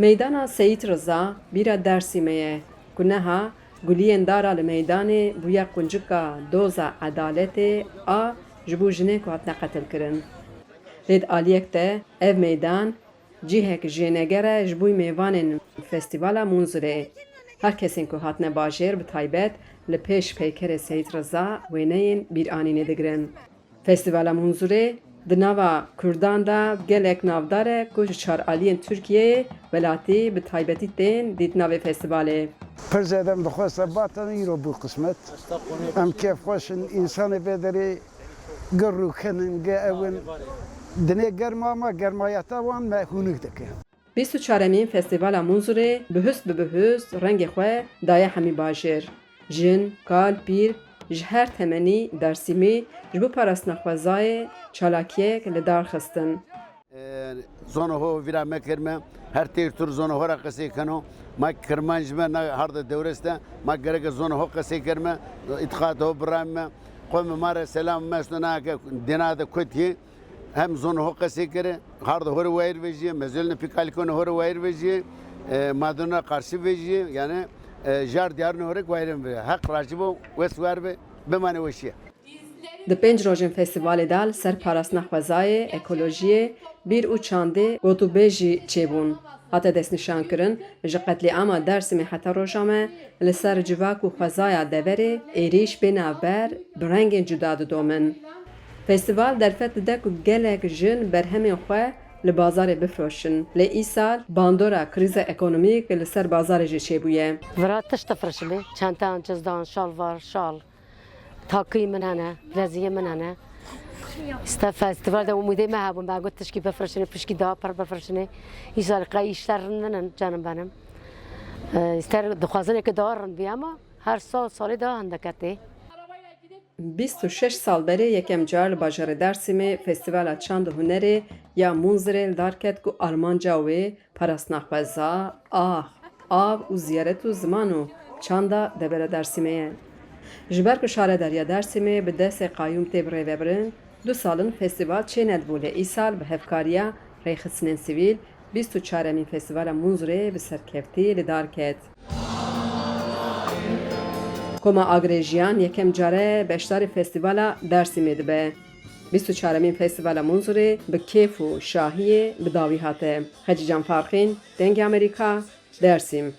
Meydana Seyit Rıza bira Dersimeye kuneha guliyên dara li meydanê bûye quncika doza edaletê a ji bo jinê ku hatine qetil kirin. Lêd aliyek de ev meydan cihek jêneger e ji bo mêvanên Festîvala Munzurê. Her kesên ku hatine bajêr bi taybet li pêş peykerê Seyit Rıza wêneyên bîranînê digirin. Festîvala Munzurê di nava Kurdan da gelek navdar e ku ji çaraliyên Tirkiyeyê welatî bi taybetî tên dîtina vê festîvalê. پر زدم بخواست باتن ایرو بو قسمت ام کیف خوشن انسان بدری گرو کنن گاون دنیا گرما ما گرمایتا وان ما هونک دکه 24 Festîvala Munzurê bihust bi bihust rengê xwe daye hemî bajêr. Jin, kal, pîr ji her temenî Dersîmê ji bo parastina xwezayê çalakiyek li dar xistin. Zona ho vira me kirme her têr tur zona hora qesê keno ma kirman ji me na harda dewreste ma gerek zona ho qesê kirme itixat ho biram me xwe me mare selam mesno nake dena de kutiye hem zona ho qesê kire harda hor wayr vejiye mezelne pikalikon hor wayr vejiye maduna qarşı vejiye yani jar diyarne horek wayrem ve hak rajibo weswar ve bemane weşiye. Di pênc rojên festîvalê de li ser parastina xwezayê, ekolojiyê, bîr û çandê gotûbêj jî çêbûn. Hate destnîşankirin ji qetlîama Dersîmê heta roja me li ser civak û xwezaya deverê êrîş bê navber bi rengên cuda didomin. Festîval derfet dide ku gelek jin berhemên xwe li bazarê bifroşin. Lê îsal bandora krîza ekonomîk li ser bazarê jî çêbûye. Vira tişta firşilê, çentan, cizdan, şalvar, şal. تاکی من هنه، لذیه من هنه. است فستیوال ده امیده مه هبون باید تشکی بفرشنه، پشکی دا پر بفرشنه. ایشال قایشتر ننن جانم بنم. استر دخوازنه که دارن بیاما هر سالی دا هندکته. 26 sal berê yekem car li bajarê Dersîmê Festîvala Çand û Hunerê ya Munzurê li dar ket ku armanca wê parastina xweza, av û ziyaret û ziman û çanda debere Dersîmê ye. Ji ber ku şaredariya Dersîmê bi destê qayûm tê birêvebirin, du salin festîval çê nedibû lê îsal bi hevkariya rêxistinên sivîl 24 Festîvala Munzurê bi serkeftî li dar ket. Koma Agrêjiyan yekem care beşdarê Festîvala Dersîmê dibe. 24 Festîvala Munzurê bi kêf û şahiyê bi dawî hate. Xecî Can Farxîn, Dengê Amerîka, Dersîm.